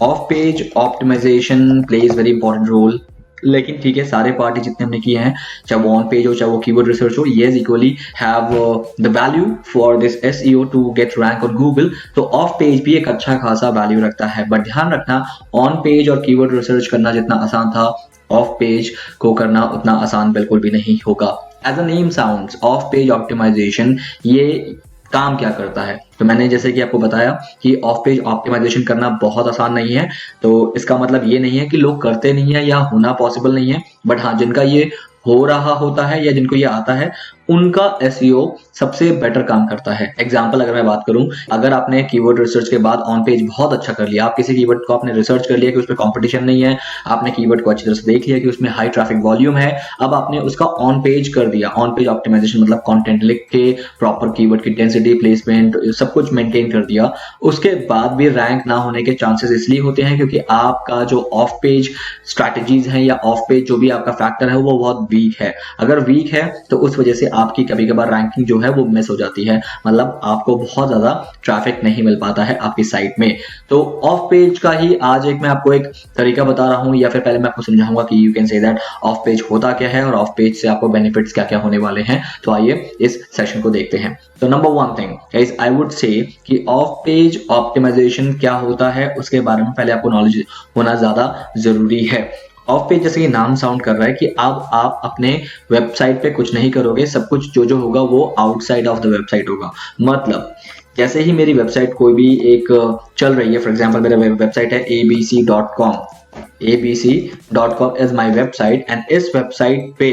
Of page optimisation plays very important role, लेकिन ठीक है, सारे पार्टी जितने हमने किए हैं, चाहे वो ऑन पेज हो चाहे वो कीवर्ड रिसर्च हो, ये equally have the value for this SEO to get rank on Google. तो ऑफ पेज भी एक अच्छा खासा वैल्यू रखता है, बट ध्यान रखना ऑन पेज और कीवर्ड रिसर्च करना जितना आसान था, ऑफ पेज को करना उतना आसान बिल्कुल भी नहीं होगा। As a name sounds, off page optimisation ये काम क्या करता है? तो मैंने जैसे कि आपको बताया कि ऑफ पेज ऑप्टिमाइजेशन करना बहुत आसान नहीं है। तो इसका मतलब ये नहीं है कि लोग करते नहीं है या होना पॉसिबल नहीं है, बट हाँ, जिनका ये हो रहा होता है या जिनको ये आता है, उनका एसईओ सबसे बेटर काम करता है। एग्जांपल अगर मैं बात करूं, अगर आपने कीवर्ड रिसर्च के बाद ऑन पेज बहुत अच्छा कर लिया, आप किसी कीवर्ड को आपने रिसर्च कर लिया कि उसमें कंपटीशन नहीं है, आपने कीवर्ड को अच्छी तरह से देख लिया कि उसमें हाई ट्रैफिक वॉल्यूम है, अब आपने उसका ऑन पेज कर दिया। ऑन पेज ऑप्टिमाइजेशन मतलब कंटेंट लिख के प्रॉपर कीवर्ड की डेंसिटी, प्लेसमेंट सब कुछ मेंटेन कर दिया, उसके बाद भी रैंक ना होने के चांसेस इसलिए होते हैं क्योंकि आपका जो ऑफ पेज स्ट्रैटेजीज हैं या ऑफ पेज जो भी आपका फैक्टर है वो बहुत वीक है। अगर वीक है तो उस वजह से आपकी कभी कभार रैंकिंग जो है वो मिस हो जाती है, मतलब आपको बहुत ज्यादा ट्रैफिक नहीं मिल पाता है आपकी साइट में। तो ऑफ पेज का ही आज मैं आपको एक तरीका बता रहा हूं, या फिर पहले मैं आपको समझाऊंगा कि you can say that of page होता क्या है और ऑफ पेज से आपको बेनिफिट्स क्या क्या होने वाले हैं। तो आइए इस सेशन को देखते हैं। तो number one thing guys, I would से कि ऑफ पेज ऑप्टिमाइजेशन क्या होता है उसके बारे में पहले आपको नॉलेज होना ज्यादा जरूरी है। ऑफ पेज जैसे कि नाम साउंड कर रहा है कि अब आप अपने वेबसाइट पे कुछ नहीं करोगे, सब कुछ जो होगा वो आउटसाइड ऑफ द वेबसाइट होगा। मतलब जैसे ही मेरी वेबसाइट कोई भी एक चल रही है, फॉर एग्जांपल मेरा वेबसाइट है abc.com, abc.com is my website, and इस वेबसाइट पे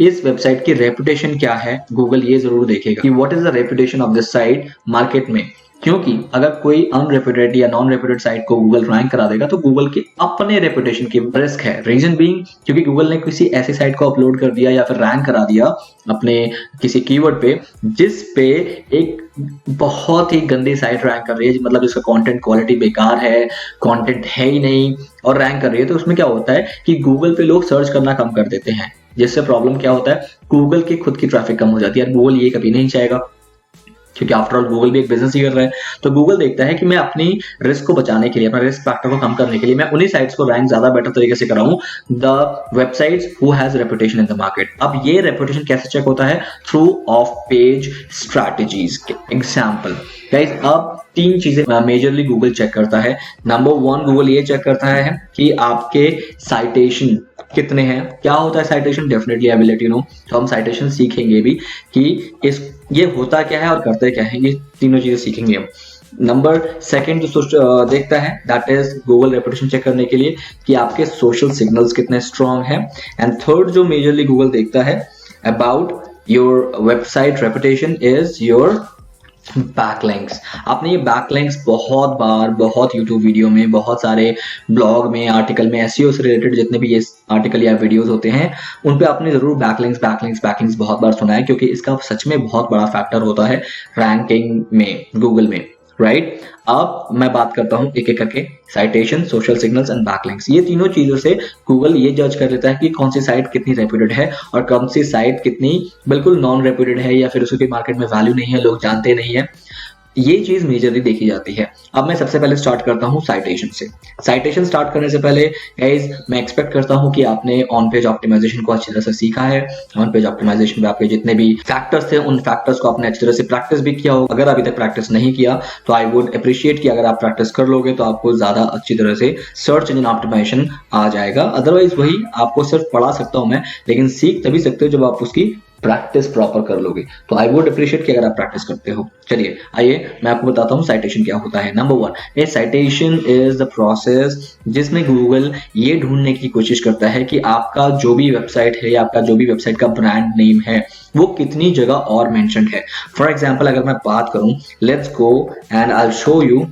इस वेबसाइट की रेपुटेशन क्या है, गूगल ये जरूर देखेगा कि what is the reputation of this site market में। क्योंकि अगर कोई अनरेप्यूटेड या नॉन रेप्यूटेड साइट को गूगल रैंक करा देगा तो गूगल के अपने रेपुटेशन की रिस्क है। रीजन बीइंग क्योंकि गूगल ने किसी ऐसी साइट को अपलोड कर दिया या फिर रैंक करा दिया अपने किसी कीवर्ड पे जिस पे एक बहुत ही गंदी साइट रैंक कर रही है, मतलब जिसका कंटेंट क्वालिटी बेकार है, कंटेंट है ही नहीं और रैंक कर रही है। तो उसमें क्या होता है कि गूगल पे लोग सर्च करना कम कर देते हैं, जिससे प्रॉब्लम क्या होता है, गूगल की खुद की ट्रैफिक कम हो जाती है। गूगल ये कभी नहीं चाहेगा क्योंकि आफ्टर ऑल गूगल भी एक बिजनेस ही कर रहा है। तो गूगल देखता है कि मैं अपनी रिस्क को बचाने के लिए, अपना रिस्क फैक्टर को कम करने के लिए मैं उन्हीं साइट्स को रैंक ज्यादा बेटर तरीके से कराऊं, the websites who has reputation in the market. अब ये रेपुटेशन कैसे चेक होता है? Through off page strategies. Example guys, अब तीन चीजें मेजरली गूगल चेक करता है। नंबर वन, गूगल ये चेक करता है कि आपके साइटेशन कितने हैं। क्या होता है citation? Definitely I will let you know. तो हम साइटेशन सीखेंगे भी कि ये होता क्या है और करते क्या है, ये तीनों चीजें सीखेंगे हम। नंबर सेकंड जो देखता है that is Google reputation check करने के लिए कि आपके सोशल सिग्नल्स कितने स्ट्रांग हैं। एंड थर्ड जो मेजरली गूगल देखता है about your website reputation is your backlinks. आपने ये बैकलिंक्स बहुत बार, बहुत यूट्यूब वीडियो में, बहुत सारे ब्लॉग में, आर्टिकल में, एसईओ से रिलेटेड जितने भी ये आर्टिकल या वीडियोस होते हैं उन पे आपने जरूर बैकलिंक्स बहुत बार सुना है, क्योंकि इसका सच में बहुत बड़ा फैक्टर होता है रैंकिंग में गूगल में, राइट? अब मैं बात करता हूं एक एक करके, citation, social signals and backlinks. ये तीनों चीजों से गूगल ये जज कर लेता है कि कौन सी साइट कितनी रेप्यूटेड है और कौन सी साइट कितनी बिल्कुल नॉन रेप्यूटेड है या फिर उसके मार्केट में वैल्यू नहीं है, लोग जानते नहीं है। ये चीज मेजरली देखी जाती है। अब मैं सबसे पहले स्टार्ट करता हूं साइटेशन से। साइटेशन स्टार्ट करने से पहले गाइस मैं एक्सपेक्ट करता हूं कि आपने ऑन पेज ऑप्टिमाइजेशन को अच्छी तरह से सीखा है। ऑन पेज ऑप्टिमाइजेशन में आपके जितने भी फैक्टर्स थे उन फैक्टर्स को आपने अच्छी तरह से प्रैक्टिस भी किया हो। अगर अभी तक प्रैक्टिस नहीं किया तो आई वुड अप्रिशिएट कि अगर आप प्रैक्टिस कर लोगे तो आपको ज्यादा अच्छी तरह से सर्च इंजन ऑप्टिमाइजेशन आ जाएगा। अदरवाइज वही आपको सिर्फ पढ़ा सकता हूं मैं, लेकिन सीख तभी सकते हो जब आप उसकी प्रैक्टिस प्रॉपर कर लोगे। तो आई वुड अप्रिशिएट कि अगर आप प्रैक्टिस करते हो। चलिए आइए मैं आपको बताता हूँ साइटेशन क्या होता है। Number one, A citation is the process जिसमें गूगल ये ढूंढने की कोशिश करता है कि आपका जो भी वेबसाइट है या आपका जो भी वेबसाइट का ब्रांड नेम है वो कितनी जगह और मेंशन्ड है। फॉर एग्जांपल अगर मैं बात करूं, let's go and I will show you.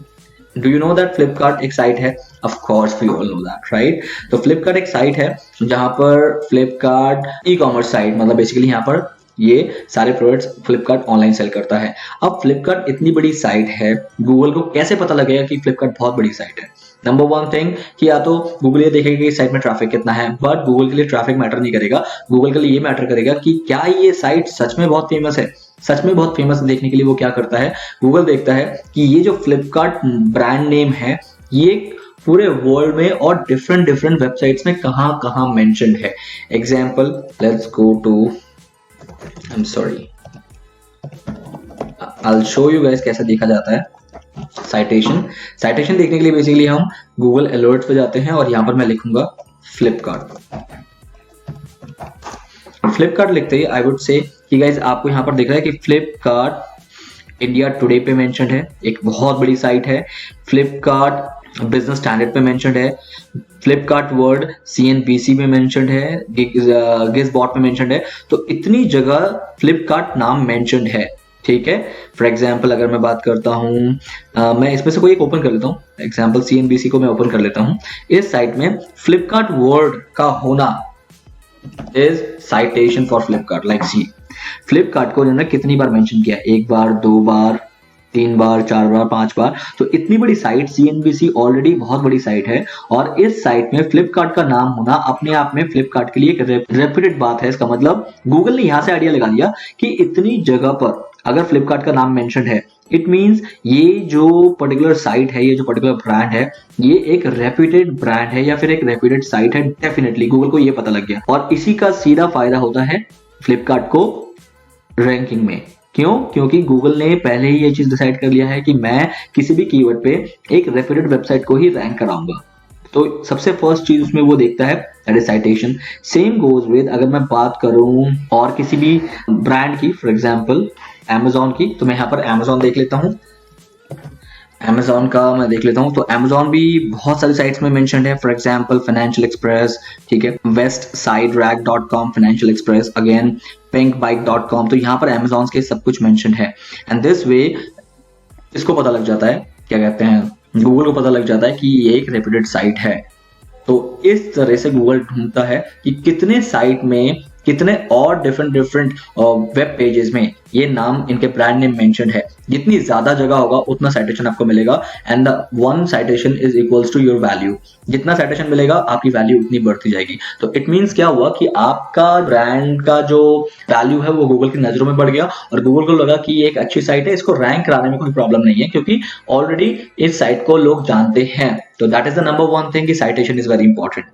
Do you know that Flipkart एक साइट है? Of course we all know that, right? तो फ्लिपकार्ट एक साइट है जहां पर फ्लिपकार्ट ई कॉमर्स साइट, मतलब बेसिकली यहाँ पर ये सारे प्रोडक्ट्स फ्लिपकार्ट ऑनलाइन सेल करता है। अब फ्लिपकार्ट इतनी बड़ी साइट है, गूगल को कैसे पता लगेगा कि फ्लिपकार्ट बहुत बड़ी साइट है? नंबर वन थिंग कि या तो गूगल ये देखेगा कि इस साइट में ट्रैफिक कितना है, बट गूगल के लिए ट्रैफिक मैटर नहीं करेगा। गूगल के लिए ये मैटर करेगा कि क्या ये साइट सच में बहुत फेमस है। सच में बहुत फेमस देखने के लिए वो क्या करता है, गूगल देखता है कि ये जो फ्लिपकार्ट ब्रांड नेम है ये पूरे वर्ल्ड में और डिफरेंट डिफरेंट वेबसाइट्स में कहाँ कहाँ मेंशन्ड है। Example, let's go to, I am sorry, I will show you guys कैसे देखा जाता है साइटेशन देखने के लिए बेसिकली हम गूगल अलर्ट पे जाते हैं और यहाँ पर मैं लिखूंगा फ्लिपकार्ट लिखते ही आई वुड से कि गाइस आपको यहाँ पर दिख रहा है कि फ्लिपकार्ट इंडिया टुडे पे मेंशन्ड है, एक बहुत बड़ी साइट है। फ्लिपकार्ट बिजनेस स्टैंडर्ड पे मेंशन्ड है, फ्लिपकार्ट वर्ल्ड CNBC में मेंशन्ड है, गिजबॉट पे मेंशन्ड है। तो इतनी जगह फ्लिपकार्ट नाम मेंशन्ड है, ठीक है। फॉर एग्जाम्पल अगर मैं बात करता हूँ, मैं इसमें से कोई एक ओपन कर लेता हूँ, एग्जाम्पल CNBC को मैं ओपन कर लेता हूँ। इस साइट में फ्लिपकार्ट वर्ल्ड का होना is citation for Flipkart. Like see, Flipkart को उन्होंने कितनी बार मेंशन किया, 1 बार 2 बार 3 बार 4 बार 5 बार। तो इतनी बड़ी साइट CNBC ऑलरेडी बहुत बड़ी साइट है और इस साइट में फ्लिपकार्ट का नाम होना अपने आप में फ्लिपकार्ट के लिए एक रेप्यूटेड बात है। इसका मतलब गूगल ने यहां से आइडिया लगा लिया कि इतनी जगह पर अगर फ्लिपकार्ट का नाम मेंशन है, इट मींस ये जो पर्टिकुलर साइट है, ये जो पर्टिकुलर ब्रांड है, ये एक रेप्यूटेड ब्रांड है या फिर एक रेप्यूटेड साइट है। डेफिनेटली गूगल को ये पता लग गया और इसी का सीधा फायदा होता है फ्लिपकार्ट को रैंकिंग में। क्यों? क्योंकि गूगल ने पहले ही ये चीज डिसाइड कर लिया है कि मैं किसी भी कीवर्ड पे एक रेप्यूटेड वेबसाइट को ही रैंक कराऊंगा। तो सबसे फर्स्ट चीज उसमें वो देखता है, that is citation. Same goes with, अगर मैं बात करूं और किसी भी ब्रांड की, फॉर एग्जांपल Amazon की, तो मैं यहाँ पर Amazon देख लेता हूँ। Amazon का मैं देख लेता हूँ तो Amazon भी बहुत सारी साइट्स में मेंशन्ड है। फॉर एग्जांपल फाइनेंशियल एक्सप्रेस, ठीक है, westsiderag.com, financial express, again pinkbike.com। तो यहाँ पर Amazon के सब कुछ मेंशन्ड है एंड दिस वे इसको पता लग जाता है, क्या कहते हैं, गूगल को पता लग जाता है कि ये एक रेप्यूटेड साइट है। तो इस तरह से गूगल ढूंढता है कि कितने साइट में, कितने और डिफरेंट वेब पेजेस में ये नाम, इनके ब्रांड नेम मेंशन्ड है। जितनी ज्यादा जगह होगा उतना साइटेशन आपको मिलेगा and the one citation is equals to your value. जितना साइटेशन मिलेगा आपकी वैल्यू उतनी बढ़ती जाएगी। तो इट मींस क्या हुआ कि आपका ब्रांड का जो वैल्यू है वो गूगल की नजरों में बढ़ गया और गूगल को लगा कि ये एक अच्छी साइट है, इसको रैंक कराने में कोई प्रॉब्लम नहीं है क्योंकि ऑलरेडी इस साइट को लोग जानते हैं। तो that is the number one thing कि साइटेशन इज वेरी इंपॉर्टेंट।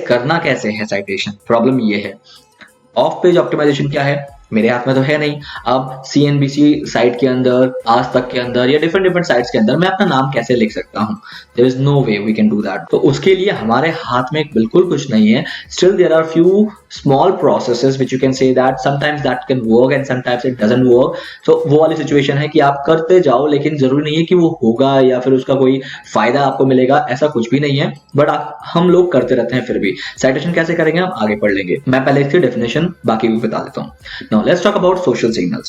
करना कैसे है साइटेशन, प्रॉब्लम ये है। ऑफ पेज ऑप्टिमाइजेशन क्या है, मेरे हाथ में तो है नहीं। अब CNBC साइट के अंदर, आज तक के अंदर या डिफरेंट साइट्स के अंदर मैं अपना नाम कैसे लिख सकता हूँ? There is no way we can do that. तो उसके लिए हमारे हाथ में बिल्कुल कुछ नहीं है। Still there are few small processes which you can say that sometimes that can work and sometimes it doesn't work. तो वो वाली सिचुएशन है कि आप करते जाओ लेकिन जरूरी नहीं है कि वो होगा या फिर उसका कोई फायदा आपको मिलेगा, ऐसा कुछ भी नहीं है। बट हम लोग करते रहते हैं फिर भी। साइटेशन कैसे करेंगे हम आगे पढ़ लेंगे। मैं पहले इसकी डेफिनेशन बाकी भी बता देता हूँ। Now let's talk about social signals.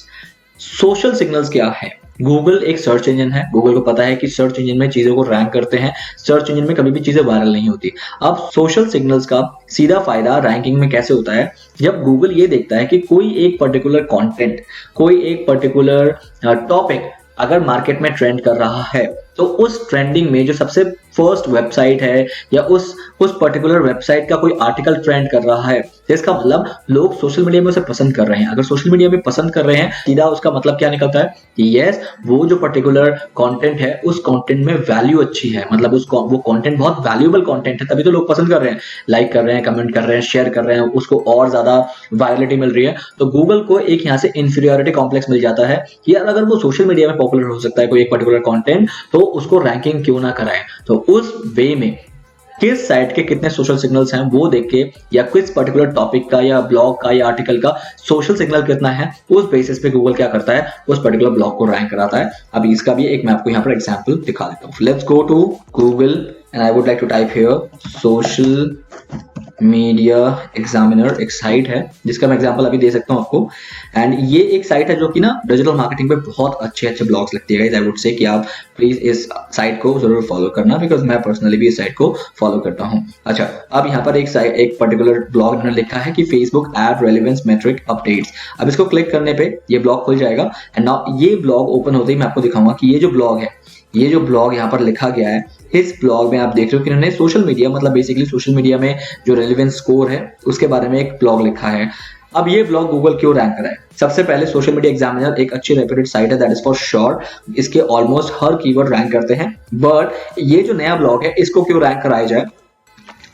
Social signals क्या है? गूगल एक सर्च इंजन है। गूगल को पता है कि सर्च इंजन में चीजों को रैंक करते हैं, सर्च इंजन में कभी भी चीजें वायरल नहीं होती। अब सोशल सिग्नल्स का सीधा फायदा रैंकिंग में कैसे होता है? जब गूगल ये देखता है कि कोई एक पर्टिकुलर कंटेंट, कोई एक पर्टिकुलर टॉपिक अगर मार्केट में ट्रेंड कर रहा है तो उस ट्रेंडिंग में जो सबसे फर्स्ट वेबसाइट है या उस पर्टिकुलर वेबसाइट का कोई आर्टिकल ट्रेंड कर रहा है, इसका मतलब लोग सोशल मीडिया में उसे पसंद कर रहे हैं। अगर सोशल मीडिया में पसंद कर रहे हैं, सीधा उसका मतलब क्या निकलता है कि यस, वो जो पर्टिकुलर कंटेंट है उस कंटेंट में वैल्यू अच्छी है, मतलब वो कंटेंट बहुत वैल्यूएबल कंटेंट है, तभी तो लोग पसंद कर रहे हैं, लाइक कर रहे हैं, कमेंट कर रहे हैं, शेयर कर रहे हैं, उसको और ज्यादा वायरलिटी मिल रही है। तो गूगल को एक यहाँ से इंफीरियरिटी कॉम्प्लेक्स मिल जाता है कि यार अगर वो सोशल मीडिया में पॉपुलर हो सकता है कोई एक पर्टिकुलर कंटेंट, तो उसको रैंकिंग क्यों ना कराए। तो उस वे में किस साइट के कितने सोशल सिग्नल्स हैं वो देख के, या किस पर्टिकुलर टॉपिक का या ब्लॉग का या आर्टिकल का सोशल सिग्नल कितना है, उस बेसिस पे गूगल क्या करता है, उस पर्टिकुलर ब्लॉग को रैंक कराता है। अभी इसका भी एक मैं आपको यहाँ पर एग्जांपल दिखा देता हूँ। Let's go to Google and I would like to type here social media examiner. एक साइट है जिसका मैं एग्जांपल अभी दे सकता हूँ आपको। एंड ये एक साइट है जो कि ना डिजिटल मार्केटिंग पे बहुत अच्छे ब्लॉग्स लिखती है। आई वुड से कि आप प्लीज इस साइट को जरूर फॉलो करना, बिकॉज मैं पर्सनली भी इस साइट को फॉलो करता हूँ। अच्छा, अब यहाँ पर एक पर्टिकुलर ब्लॉग इन्होंने लिखा है कि Facebook ad relevance metric updates. अब इसको क्लिक करने पे ये ब्लॉग खुल जाएगा एंड नाउ ये ब्लॉग ओपन होते ही मैं आपको दिखाऊंगा कि ये जो ब्लॉग है, ये जो ब्लॉग यहाँ पर लिखा गया है, इस ब्लॉग में आप देख रहे हो कि इन्होंने सोशल मीडिया, मतलब बेसिकली सोशल मीडिया में जो रेलेवेंस स्कोर है उसके बारे में एक ब्लॉग लिखा है। अब ये ब्लॉग गूगल क्यों रैंक करा है? सबसे पहले सोशल मीडिया एग्जामिनर एक अच्छी रेप्यूटेड साइट है, दैट इज फॉर श्योर। इसके ऑलमोस्ट हर कीवर्ड रैंक करते हैं। बट ये जो नया ब्लॉग है इसको क्यों रैंक कराया जाए?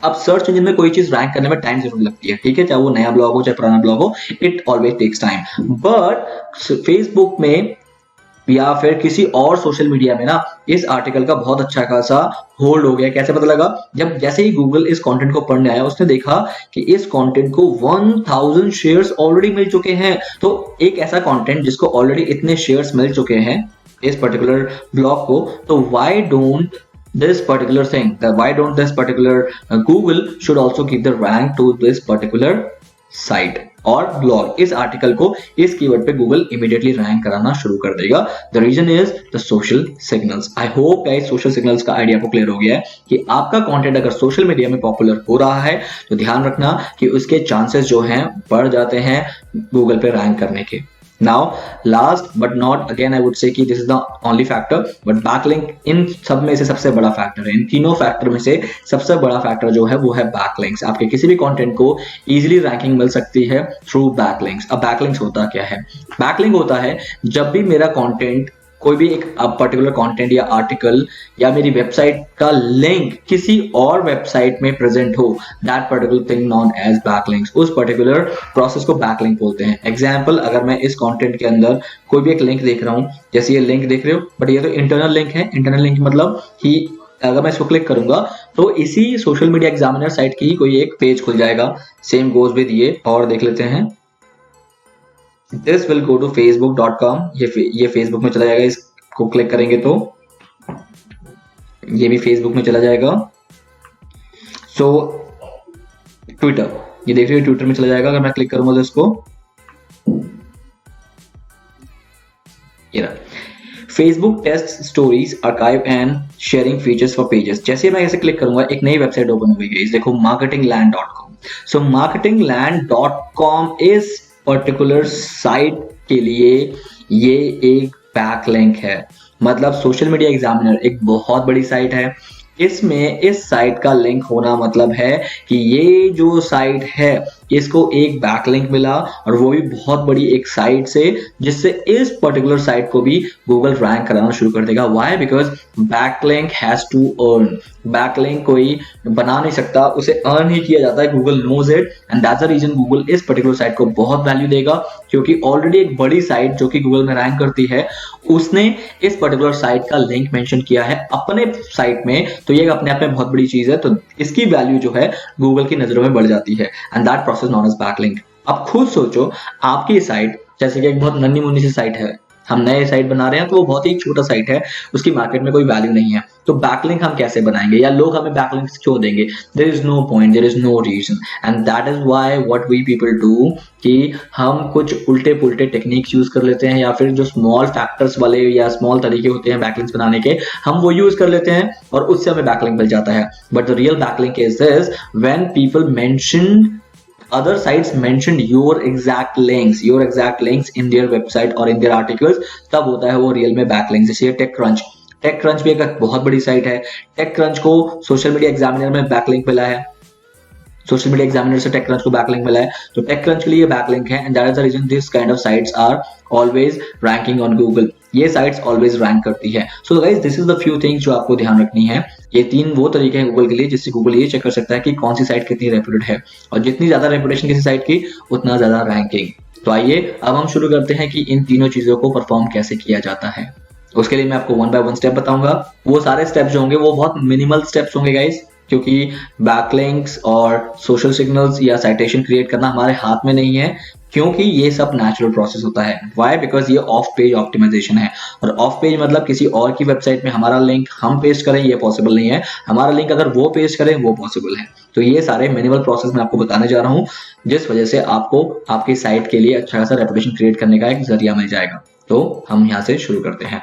अब सर्च इंजन में कोई चीज रैंक करने में टाइम जरूर लगती है, ठीक है, चाहे वो नया ब्लॉग हो चाहे पुराना ब्लॉग हो, it always takes time. But Facebook में या फिर किसी और सोशल मीडिया में ना इस आर्टिकल का बहुत अच्छा खासा होल्ड हो गया। कैसे पता लगा? जब जैसे ही गूगल इस कंटेंट को पढ़ने आया, उसने देखा कि इस कंटेंट को 1000 शेयर्स ऑलरेडी मिल चुके हैं। तो एक ऐसा कंटेंट जिसको ऑलरेडी इतने शेयर्स मिल चुके हैं इस पर्टिकुलर ब्लॉग को, तो why don't this particular thing, why don't this particular Google should also give the rank to this particular site और ब्लॉग? इस आर्टिकल को इस कीवर्ड पे गूगल इमीडिएटली रैंक कराना शुरू कर देगा। The reason is the social signals. I hope guys social signals का आइडिया आपको क्लियर हो गया है कि आपका कंटेंट अगर सोशल मीडिया में पॉपुलर हो रहा है तो ध्यान रखना कि उसके चांसेस जो हैं बढ़ जाते हैं गूगल पे रैंक करने के। Now, last but not again, I would say कि this is the only factor, but backlink इन सब में से सबसे बड़ा फैक्टर है। इन तीनों फैक्टर में से सबसे बड़ा फैक्टर जो है वो है बैकलिंक्स। आपके किसी भी कंटेंट को इजीली रैंकिंग मिल सकती है थ्रू बैकलिंक्स। अब बैकलिंक्स होता क्या है? बैकलिंक होता है जब भी मेरा कंटेंट, कोई भी एक पर्टिकुलर कंटेंट या आर्टिकल या मेरी वेबसाइट का लिंक किसी और वेबसाइट में प्रेजेंट हो, that particular thing known as backlinks. उस पर्टिकुलर प्रोसेस को बैकलिंक बोलते हैं। एग्जांपल, अगर मैं इस कंटेंट के अंदर कोई भी एक लिंक देख रहा हूं, जैसे ये लिंक देख रहे हो, बट ये तो इंटरनल लिंक है। इंटरनल लिंक मतलब कि अगर मैं इसको क्लिक करूंगा तो इसी सोशल मीडिया एग्जामिनर साइट की कोई एक पेज खुल जाएगा। सेम गोज विद ये, और देख लेते हैं। This will go to facebook.com। ये फेसबुक में चला जाएगा। इसको क्लिक करेंगे तो ये भी फेसबुक में चला जाएगा। सो ट्विटर, ये देख रहे हो ट्विटर में चला जाएगा। अगर मैं क्लिक करूंगा तो इसको, ये रहा, Facebook test stories archive and sharing features for pages. जैसे मैं ऐसे क्लिक करूंगा एक नई वेबसाइट ओपन हो गई। देखो marketingland.com। सो marketingland.com इस पर्टिकुलर साइट के लिए ये एक बैकलिंक है। मतलब सोशल मीडिया एग्जामिनर एक बहुत बड़ी साइट है, इसमें इस साइट का लिंक होना मतलब है कि ये जो साइट है इसको एक बैकलिंक मिला, और वो भी बहुत बड़ी एक साइट से, जिससे इस पर्टिकुलर साइट को भी गूगल रैंक कराना शुरू कर देगा। Why? Because backlink has to earn. Backlink कोई बना नहीं सकता, उसे अर्न ही किया जाता है। Google knows it and that's the reason Google इस पर्टिकुलर साइट को बहुत वैल्यू देगा, क्योंकि ऑलरेडी एक बड़ी साइट जो कि गूगल में रैंक करती है उसने इस पर्टिकुलर साइट का लिंक मेंशन किया है अपने साइट में। तो ये अपने आप में बहुत बड़ी चीज है, तो इसकी वैल्यू जो है गूगल की नजरों में बढ़ जाती है, and that process known as backlink. अब खुद सोचो, आपकी साइट जैसे कि एक बहुत नन्ही मुन्नी सी साइट है, हम नए साइट बना रहे हैं तो वो बहुत ही छोटा साइट है, उसकी मार्केट में कोई वैल्यू नहीं है, तो बैकलिंक हम कैसे बनाएंगे या लोग हमें बैकलिंक क्यों देंगे? There is no point, there is no reason, and that is why what we people do कि हम कुछ उल्टे पुल्टे टेक्निक्स यूज कर लेते हैं, या फिर जो स्मॉल फैक्टर्स वाले या स्मॉल तरीके होते हैं बैकलिंक्स बनाने के, हम वो यूज कर लेते हैं और उससे हमें बैकलिंक मिल जाता है। But the real backlink is this, when people mention other sites mentioned your exact links in their website or in their articles, तब होता है वो रियल में बैकलिंक। जैसे टेक क्रंच भी एक बहुत बड़ी साइट है। टेक क्रंच को सोशल मीडिया एग्जामिनर में बैकलिंक मिला है, सोशल मीडिया एग्जामिनर से टेक क्रंच को बैकलिंक मिला है, तो टेक क्रंच के लिए बैकलिंक है, and that is the reason this kind of sites are always ranking on Google. ये साइट्स ऑलवेज रैंक करती है। So guys, this is the few things जो आपको ध्यान रखनी है। ये 3 वो तरीके हैं गूगल के लिए जिससे गूगल ये चेक कर सकता है कि कौन सी साइट कितनी रेप्यूटेड है, और जितनी ज्यादा रेप्यूटेशन किसी साइट की उतना ज्यादा रैंकिंग। तो आइए अब हम शुरू करते हैं कि इन तीनों चीजों को परफॉर्म कैसे किया जाता है। उसके लिए मैं आपको 1 बाय 1 स्टेप बताऊंगा। वो सारे स्टेप्स जो होंगे वो बहुत मिनिमल स्टेप्स होंगे गाइस, क्योंकि बैकलिंक्स और सोशल सिग्नल्स या साइटेशन क्रिएट करना हमारे हाथ में नहीं है, क्योंकि ये सब नेचुरल प्रोसेस होता है। व्हाई? बिकॉज ये ऑफ पेज ऑप्टिमाइजेशन है, और ऑफ पेज मतलब किसी और की वेबसाइट में हमारा लिंक हम पेस्ट करें ये पॉसिबल नहीं है, हमारा लिंक अगर वो पेस्ट करें वो पॉसिबल है। तो ये सारे मिनिमल प्रोसेस मैं आपको बताने जा रहा हूँ, जिस वजह से आपको आपकी साइट के लिए अच्छा खासा रेपुटेशन क्रिएट करने का एक जरिया मिल जाएगा। तो हम यहाँ से शुरू करते हैं।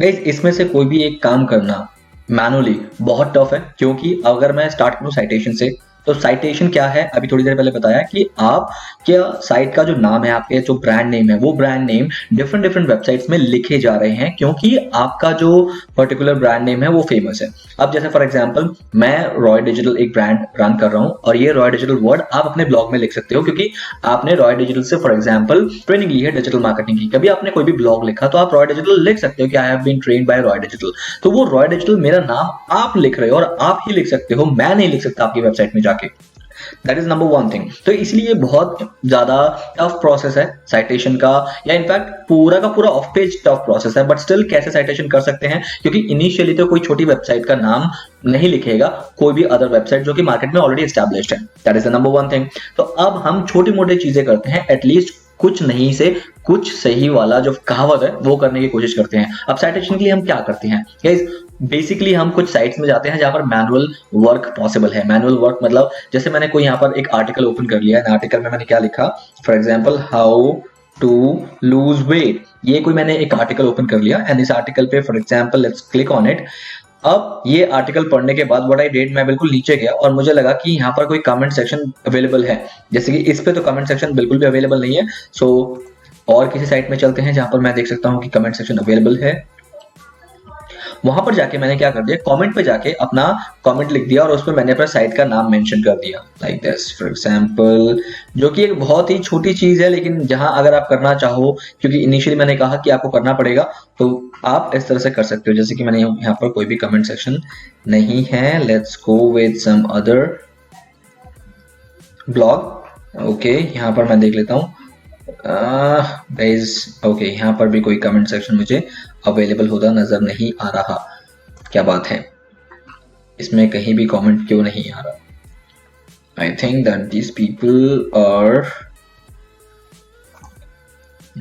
गाइस, इसमें से कोई भी एक काम करना मैनुअली बहुत टफ है, क्योंकि अगर मैं स्टार्ट करूँ साइटेशन से, तो साइटेशन क्या है, अभी थोड़ी देर पहले बताया कि आप क्या साइट का जो नाम है, आपके जो ब्रांड नेम है, वो brand name different different websites में लिखे जा रहे हैं क्योंकि आपका जो पर्टिकुलर ब्रांड नेम है वो फेमस है। अब जैसे फॉर एग्जांपल मैं रॉय डिजिटल एक ब्रांड रन कर रहा हूं और ये रॉय डिजिटल वर्ड आप अपने ब्लॉग में लिख सकते हो क्योंकि आपने रॉय डिजिटल से फॉर एग्जांपल ट्रेनिंग ली है डिजिटल मार्केटिंग की। कभी आपने कोई भी ब्लॉग लिखा तो आप रॉय डिजिटल लिख सकते हो कि I have been trained by Roy Digital. तो वो रॉय डिजिटल मेरा नाम आप लिख रहे हो और आप ही लिख सकते हो, मैं नहीं लिख सकता आपकी वेबसाइट में जाके। That is number one thing. तो इसलिए बहुत ज्यादा टफ प्रोसेस है साइटेशन का, या इनफैक्ट पूरा का पूरा ऑफ पेज टफ प्रोसेस है, बट स्टिल कैसे साइटेशन कर सकते हैं क्योंकि इनिशियली तो कोई छोटी वेबसाइट का नाम नहीं लिखेगा कोई भी अदर वेबसाइट जो कि मार्केट में ऑलरेडी एस्टैब्लिश्ड है। That is the number one thing. तो अब हम छोटी मोटी चीजें करते हैं, एटलीस्ट कुछ नहीं से कुछ सही वाला जो कहावत है वो करने की कोशिश करते हैं। अब साइटेशन के लिए हम क्या करते हैं गाइस, बेसिकली हम कुछ साइट्स में जाते हैं जहां पर मैनुअल वर्क पॉसिबल है। मैनुअल वर्क मतलब जैसे मैंने कोई यहाँ पर एक आर्टिकल ओपन कर लिया है, आर्टिकल में मैंने क्या लिखा, for example how to lose weight, ये कोई मैंने एक आर्टिकल ओपन कर लिया एंड इस आर्टिकल पे for example let's click on it. अब ये आर्टिकल पढ़ने के बाद व्हाट आई डिड, मैं बिल्कुल नीचे गया और मुझे लगा कि यहाँ पर कोई कमेंट सेक्शन अवेलेबल है, जैसे कि इस पे तो कमेंट सेक्शन बिल्कुल भी अवेलेबल नहीं है। सो और किसी साइट में चलते हैं जहां पर मैं देख सकता हूँ कि कमेंट सेक्शन अवेलेबल है। वहां पर जाके मैंने क्या कर दिया, कमेंट पे जाके अपना कमेंट लिख दिया और उस पर मैंने अपना साइट का नाम मेंशन कर दिया लाइक दिस फॉर एग्जांपल, जो कि एक बहुत ही छोटी चीज है लेकिन जहां अगर आप करना चाहो, क्योंकि इनिशियली मैंने कहा कि आपको करना पड़ेगा, तो आप इस तरह से कर सकते हो। जैसे कि मैंने यहाँ पर कोई भी कमेंट सेक्शन नहीं है, let's go with some other blog. Okay, यहाँ पर मैं देख लेता हूँ गाइस। ओके, यहाँ पर भी कोई कमेंट सेक्शन मुझे अवेलेबल होता नजर नहीं आ रहा। क्या बात है, इसमें कहीं भी कमेंट क्यों नहीं आ रहा? I think that these people are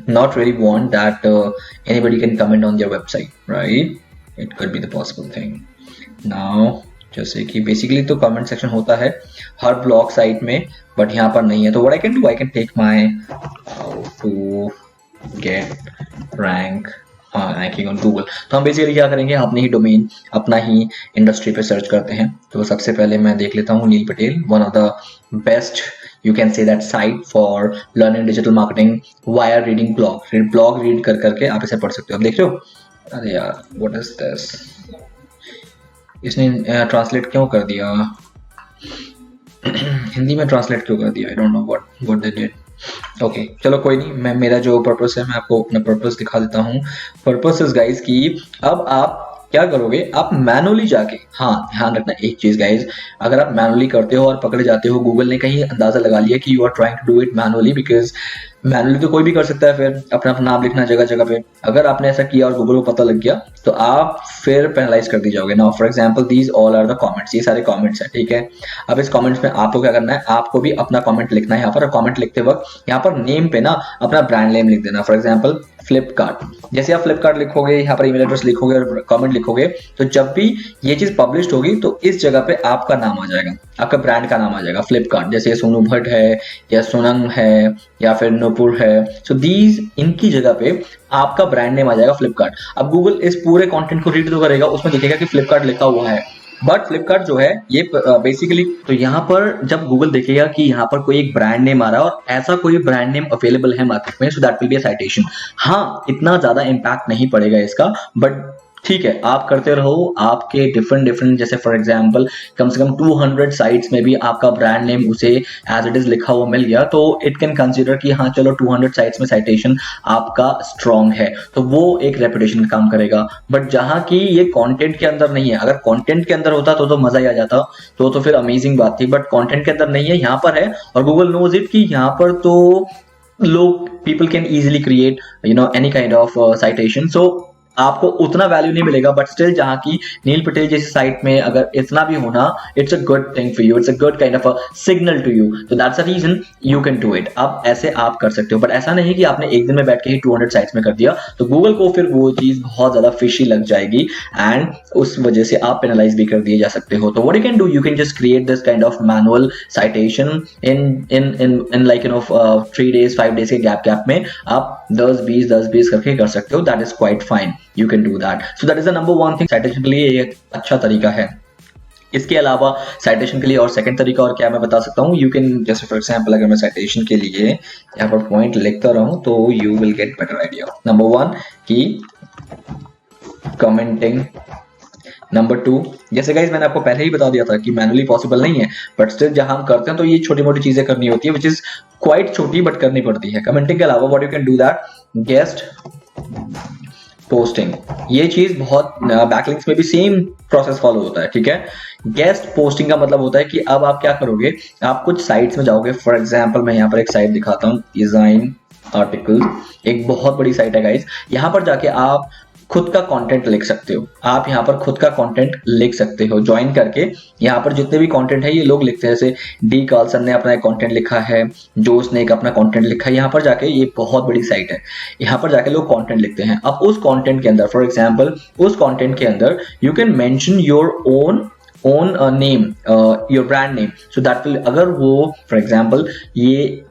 not really want that anybody can comment on their website, right? It could be the possible thing. Now जैसे कि बेसिकली तो कमेंट सेक्शन होता है हर ब्लॉग साइट में, बट यहाँ पर नहीं है। तो what I can do, I can take my how to get rank ranking on Google. तो हम बेसिकली क्या करेंगे, अपने ही डोमेन, अपना ही इंडस्ट्री पे सर्च करते हैं। तो सबसे पहले मैं देख लेता हूँ Neil Patel, one of the best you can say that site for learning digital marketing via reading blog read कर करके आप इसे पढ़ सकते हो। अब देख रहे हो, अरे यार what is this, इसने ट्रांसलेट क्यों कर दिया हिंदी में ट्रांसलेट क्यों कर दिया, I don't know what they did। Okay चलो कोई नहीं, मैं मेरा जो पर्पस है मैं आपको अपना पर्पस दिखा देता हूँ। पर्पस इज गाइज कि अब आप क्या करोगे, आप मैनुअली जाके, हाँ ध्यान रखना एक चीज गाइज, अगर आप मैनुअली करते हो और पकड़े जाते हो, गूगल ने कहीं अंदाजा लगा लिया कि you are trying to do it manually, because manually तो कोई भी कर सकता है फिर अपना अपना नाम लिखना जगह जगह पे। अगर आपने ऐसा किया और गूगल को पता लग गया तो आप फिर पेनलाइज कर दी जाओगे। Now for example these all are the comments, ये सारे कमेंट्स हैं, ठीक है। अब इस कमेंट्स में आपको क्या करना है, आपको भी अपना कमेंट लिखना है यहाँ पर। कमेंट लिखते वक्त यहाँ पर नेम पे ना अपना ब्रांड नेम लिख देना। फॉर एग्जाम्पल फ्लिपकार्ट, जैसे आप फ्लिपकार्ट लिखोगे, यहाँ पर ईमेल एड्रेस लिखोगे और कमेंट लिखोगे, तो जब भी ये चीज पब्लिश होगी तो इस जगह पे आपका नाम आ जाएगा, आपका ब्रांड का नाम आ जाएगा फ्लिपकार्ट। जैसे सोनू भट्ट है या सोनम है या फिर नूपुर है, सो दीज इनकी जगह पे आपका ब्रांड नेम आ जाएगा फ्लिपकार्ट। अब गूगल इस पूरे कंटेंट को रीड तो करेगा, उसमें दिखेगा कि फ्लिपकार्ट लिखा हुआ है, बट फ्लिपकार्ट जो है ये बेसिकली, तो यहाँ पर जब गूगल देखेगा कि यहाँ पर कोई एक ब्रांड नेम आ रहा है और ऐसा कोई ब्रांड नेम अवेलेबल है मार्केट में, so that will be a citation. हाँ इतना ज्यादा इम्पैक्ट नहीं पड़ेगा इसका, बट ठीक है आप करते रहो। आपके डिफरेंट जैसे फॉर एग्जांपल कम से कम 200 साइट्स में भी आपका ब्रांड नेम उसे एज इट इज लिखा हुआ मिल गया, तो इट कैन कंसीडर कि हाँ चलो 200 साइट्स में साइटेशन आपका स्ट्रॉन्ग है, तो वो एक रेपुटेशन का काम करेगा। बट जहां की ये कंटेंट के अंदर नहीं है, अगर कंटेंट के अंदर होता तो मजा ही आ जाता, तो फिर अमेजिंग बात थी, बट कंटेंट के अंदर नहीं है, यहाँ पर है और गूगल नोज इट कि यहाँ पर तो लोग people can easily create any kind of citation. So आपको उतना वैल्यू नहीं मिलेगा, बट स्टिल जहां की नील पटेल जैसी साइट में अगर इतना भी होना, it's a good thing for you, it's a good kind of a signal to you, तो that's a reason you can do it. अब ऐसे आप कर सकते हो, बट ऐसा नहीं कि आपने एक दिन में बैठ के ही 200 साइट्स में कर दिया, तो गूगल को फिर वो चीज बहुत ज्यादा फिशी लग जाएगी एंड उस वजह से आप पेनलाइज भी कर दिए जा सकते हो। तो what you can do, you can just create this kind of manual citation in like 3 days 5 days के गैप में आप 10-20 करके कर सकते हो, that is quite fine, you can do that. So that is the number one thing, citation के लिए एक अच्छा तरीका है। इसके अलावा साइटेशन के लिए और सेकंड तरीका और क्या मैं बता सकता हूँ, यू कैन जैसे फॉर एग्जांपल अगर मैं साइटेशन के लिए यहाँ पर पॉइंट लिखता रहूं तो you will get better idea. Number 1 कि कमेंटिंग। नंबर 2, जैसे गाइस मैंने आपको पहले ही बता दिया था कि मैनुअली पॉसिबल नहीं है, बट स्टिल जहां हम करते हैं तो ये छोटी मोटी चीजें करनी होती है, विच इज क्वाइट छोटी बट करनी पड़ती है। कमेंटिंग के अलावा what you can do that, guest posting. ये चीज बहुत बैकलिंक्स में भी सेम प्रोसेस फॉलो होता है, ठीक है। गेस्ट पोस्टिंग का मतलब होता है कि अब आप क्या करोगे, आप कुछ साइट्स में जाओगे। फॉर एग्जांपल मैं यहाँ पर एक साइट दिखाता हूँ, डिजाइन आर्टिकल, एक बहुत बड़ी साइट है गाइस। यहाँ पर जाके आप खुद का कंटेंट लिख सकते हो। आप यहाँ पर खुद का कंटेंट लिख सकते हो ज्वाइन करके। यहाँ पर जितने भी कंटेंट है ये लोग लिखते हैं, जैसे डी कार्लसन ने अपना कंटेंट लिखा है, जोस ने एक अपना कंटेंट लिखा है। यहाँ पर जाके, ये बहुत बड़ी साइट है, यहाँ पर जाके लोग कंटेंट लिखते हैं। अब उस कंटेंट के अंदर, फॉर एग्जांपल उस कंटेंट के अंदर you can mention your own name, your brand name, so that will, अगर वो फॉर एग्जांपल ये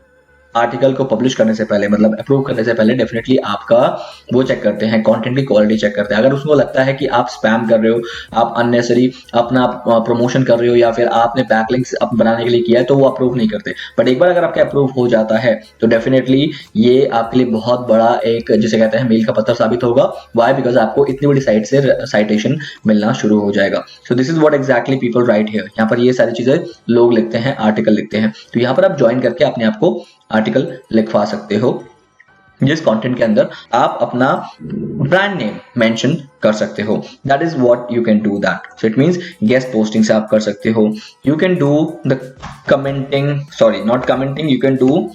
आर्टिकल को पब्लिश करने से पहले, मतलब अप्रूव करने से पहले, डेफिनेटली आपका वो चेक करते हैं, कंटेंट की क्वालिटी चेक करते हैं। अगर उसको लगता है कि आप स्पैम कर रहे हो, आप अननेसेसरी अपना प्रमोशन कर रहे हो, या फिर आपने बैकलिंक्स बनाने के लिए किया है, तो वो अप्रूव नहीं करते। बट एक बार अगर आपके अप्रूव हो जाता है तो डेफिनेटली ये आपके लिए बहुत बड़ा एक, जिसे कहते हैं मील का पत्थर साबित होगा। वाई? बिकॉज आपको इतनी बड़ी साइट से साइटेशन मिलना शुरू हो जाएगा। So this is what exactly people right here. यहाँ पर ये सारी चीजें लोग लिखते हैं, आर्टिकल लिखते हैं। तो यहाँ पर आप ज्वाइन करके अपने आप को आर्टिकल लिखवा सकते हो, जिस कंटेंट के अंदर आप अपना ब्रांड नेम मेंशन कर सकते हो। That is what you can do that. So it means guest posting से आप कर सकते हो। You can do the commenting, sorry not commenting, you can do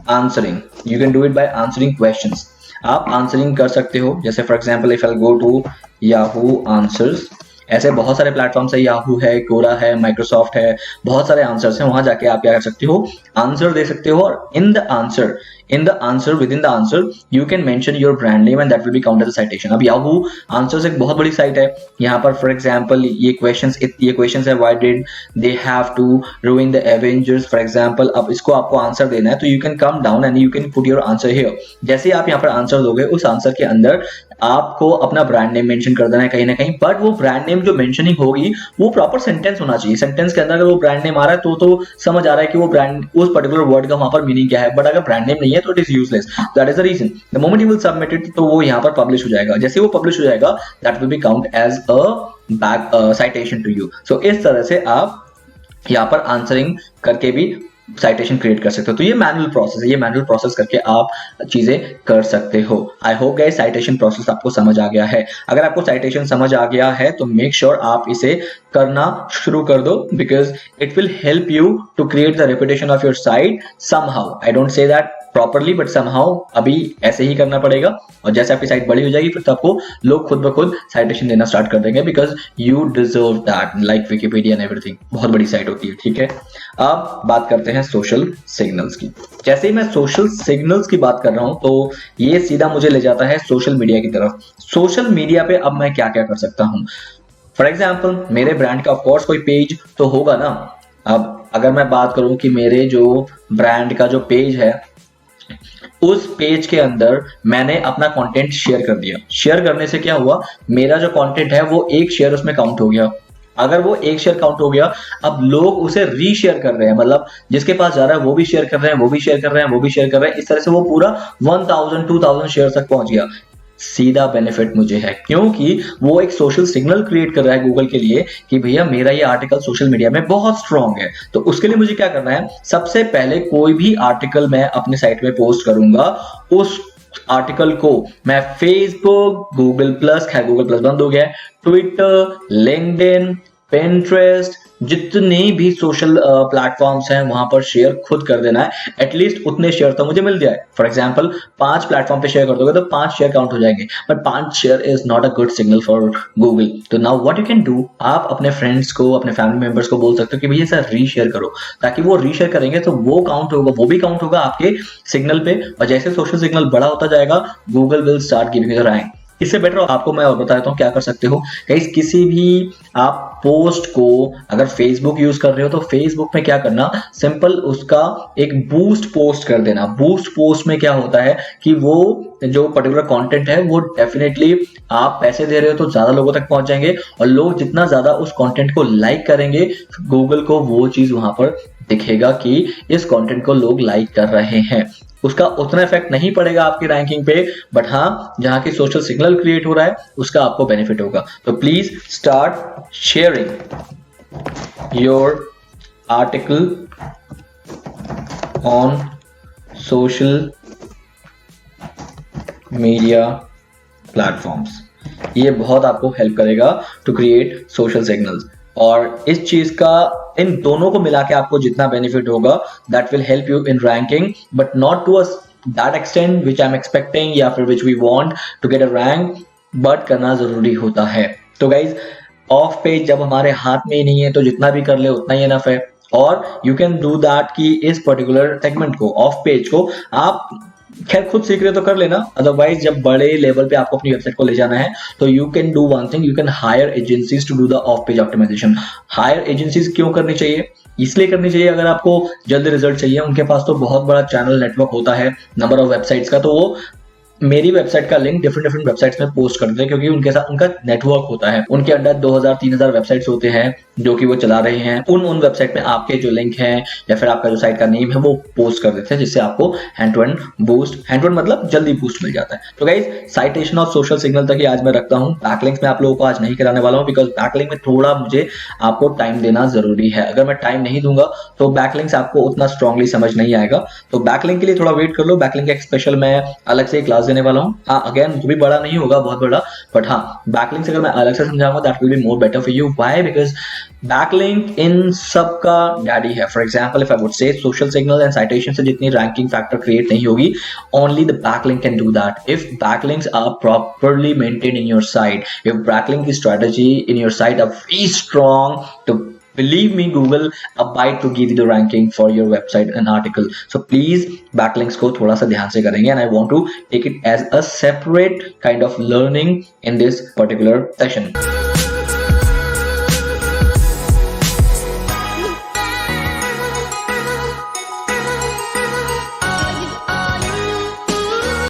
answering. You can do it by answering questions. आप answering कर सकते हो, जैसे for example if I go to Yahoo Answers, ऐसे बहुत सारे प्लेटफॉर्म्स है, याहू है, कोरा है, माइक्रोसॉफ्ट है, बहुत सारे आंसर्स हैं। वहां जाके आप क्या कर सकते हो, आंसर दे सकते हो, और in the answer with in the answer you can mention your brand name and that will be counted as citation. अब याहू आंसर्स एक बहुत बड़ी साइट है। यहाँ पर फॉर एग्जांपल ये क्वेश्चंस है, why did they have to ruin the Avengers, for example. अब इसको आपको आंसर देना है, तो you can come down and you can put your answer here. जैसे आप यहाँ पर आंसर दोगे, उस आंसर के अंदर आपको अपना ब्रांड नेम मेंशन कर देना है कहीं ना कहीं, बट वो ब्रांड नेम जो मेंशनिंग होगी वो प्रॉपर सेंटेंस होना चाहिए। सेंटेंस के अंदर अगर वो ब्रांड नेम आ रहा है तो समझ आ रहा है कि वो ब्रांड, उस पर्टिकुलर वर्ड का वहां पर मीनिंग क्या है। बट अगर ब्रांड नेम नहीं है तो it is useless. That is the reason the moment you will submit it, तो वो यहाँ पर पब्लिश हो जाएगा। जैसे वो पब्लिश हो जाएगा, that will be count as a back citation to you. So इस तरह से आप यहाँ पर आंसरिंग करके भी साइटेशन क्रिएट कर सकते हो। तो ये मैनुअल प्रोसेस है, ये मैनुअल प्रोसेस करके आप चीजें कर सकते हो। आई होप गाइस साइटेशन प्रोसेस आपको समझ आ गया है। अगर आपको साइटेशन समझ आ गया है तो मेक श्योर आप इसे करना शुरू कर दो, because it will help you to create the reputation of your site somehow. I don't say that properly, but somehow अभी ऐसे ही करना पड़ेगा। और जैसे आपकी साइट बड़ी हो जाएगी फिर तो आपको लोग खुद ब खुद साइटेशन देना स्टार्ट कर देंगे, because you deserve that, like Wikipedia and everything. बहुत बड़ी साइट होती है, ठीक है। अब बात करते हैं सोशल सिग्नल्स की। जैसे ही मैं सोशल सिग्नल्स की बात कर रहा हूं तो ये सीधा मुझे ले जाता है सोशल मीडिया की तरफ। सोशल मीडिया पे अब मैं क्या क्या कर सकता हूं। फॉर एग्जाम्पल मेरे ब्रांड का ऑफकोर्स कोई पेज तो होगा ना। अब अगर मैं बात करूं कि मेरे जो ब्रांड का जो पेज है, उस पेज के अंदर मैंने अपना कंटेंट शेयर कर दिया। शेयर करने से क्या हुआ, मेरा जो कंटेंट है वो एक शेयर उसमें काउंट हो गया। अगर वो एक शेयर काउंट हो गया, अब लोग उसे रीशेयर कर रहे हैं, मतलब जिसके पास जा रहा है वो भी शेयर कर रहे हैं, वो भी शेयर कर रहे हैं, वो भी शेयर कर रहे हैं। इस तरह से वो पूरा 1000 2000 शेयर तक पहुंच गया। सीधा बेनिफिट मुझे है, क्योंकि वो एक सोशल सिग्नल क्रिएट कर रहा है गूगल के लिए कि भैया मेरा ये आर्टिकल सोशल मीडिया में बहुत स्ट्रांग है। तो उसके लिए मुझे क्या करना है, सबसे पहले कोई भी आर्टिकल मैं अपने साइट में पोस्ट करूंगा, उस आर्टिकल को मैं फेसबुक, गूगल प्लस, खैर गूगल प्लस बंद हो गया, ट्विटर, लिंक्डइन, पिंटरेस्ट, जितने भी सोशल प्लेटफॉर्म्स हैं वहां पर शेयर खुद कर देना है। एटलीस्ट उतने शेयर तो मुझे मिल जाए। फॉर एग्जांपल 5 प्लेटफॉर्म पे शेयर कर दोगे तो 5 शेयर काउंट हो जाएंगे, but 5 share is not a good signal for Google. तो now what you can do, आप अपने फ्रेंड्स को, अपने फैमिली मेंबर्स को बोल सकते हो कि भैया सर रीशेयर करो, ताकि वो रीशेयर करेंगे तो वो काउंट होगा, वो भी काउंट होगा आपके सिग्नल पे। और जैसे सोशल सिग्नल बड़ा होता जाएगा, Google will start giving you the rank. इससे बेटर आपको मैं और बता देता हूँ क्या कर सकते हो गाइस। किसी भी आप पोस्ट को अगर फेसबुक यूज कर रहे हो तो फेसबुक में क्या करना, सिंपल उसका एक बूस्ट पोस्ट कर देना। बूस्ट पोस्ट में क्या होता है कि वो जो पर्टिकुलर कंटेंट है वो डेफिनेटली आप पैसे दे रहे हो तो ज्यादा लोगों तक पहुंच जाएंगे, और लोग जितना ज्यादा उस कंटेंट को लाइक करेंगे, गूगल को वो चीज वहां पर दिखेगा कि इस कंटेंट को लोग लाइक कर रहे हैं। उसका उतना इफेक्ट नहीं पड़ेगा आपकी रैंकिंग पे, बट हाँ जहां की सोशल सिग्नल क्रिएट हो रहा है उसका आपको बेनिफिट होगा। तो please start sharing your article on social media platforms. ये बहुत आपको हेल्प करेगा टू क्रिएट सोशल सिग्नल्स, और इस चीज का इन दोनों को मिला के आपको जितना बेनिफिट होगा that will help you in ranking, but not to that extent which I am expecting या फिर which we want to get a rank, but करना जरूरी होता है। तो गाइज ऑफ पेज जब हमारे हाथ में ही नहीं है तो जितना भी कर ले उतना ही इनफ है, और यू कैन डू दैट कि इस पर्टिकुलर सेगमेंट को, ऑफ पेज को आप खैर खुद सीख रहे तो कर लेना, अदरवाइज जब बड़े लेवल पे आपको अपनी वेबसाइट को ले जाना है तो you can do one thing, you can hire agencies to do the off page optimisation. Hire agencies क्यों करनी चाहिए? इसलिए करनी चाहिए अगर आपको जल्द रिजल्ट चाहिए, उनके पास तो बहुत बड़ा चैनल नेटवर्क होता है नंबर ऑफ वेबसाइट्स का, तो वो मेरी वेबसाइट का लिंक डिफरेंट वेबसाइट्स में पोस्ट करते हैं, क्योंकि उनके साथ उनका नेटवर्क होता है। उनके अंडर 2000-3000 वेबसाइट्स होते हैं जो कि वो चला रहे हैं। उन वेबसाइट में आपके जो लिंक है या फिर आपका जो साइट का नेम है वो पोस्ट कर देते हैं, जिससे आपको hand to hand boost, hand to hand मतलब जल्दी बूस्ट मिल जाता है। तो guys citation of social signal तक ही आज मैं रखता हूँ। बैकलिंक्स में आप लोगों को आज नहीं कराने वाला हूँ, बिकॉज बैकलिंक में थोड़ा मुझे आपको टाइम देना जरूरी है। अगर मैं टाइम नहीं दूंगा तो बैकलिंक्स आपको उतना स्ट्रांगली समझ नहीं आएगा। तो बैकलिंक के लिए थोड़ा वेट कर लो, बैकलिंक का एक स्पेशल मैं अलग से क्लास देने वाला हूँ। हाँ अगेन वो भी बड़ा नहीं होगा बहुत बड़ा, बट हाँ बैकलिंक्स अगर मैं अलग से समझाऊंगा that will be more better for you. Why? Because backlink इन सब का डैडी है। For example if I would say social signal and citation से जितनी रैंकिंग फैक्टर क्रिएट नहीं होगी, only the backlink can do that. If backlinks are properly maintained in your site, if backlink strategy in your site are very strong, to believe me Google abide to give you the ranking for your website and article. So please backlinks को थोड़ा सा ध्यान से करेंगे, and I want to take it as a separate kind of learning in this particular session.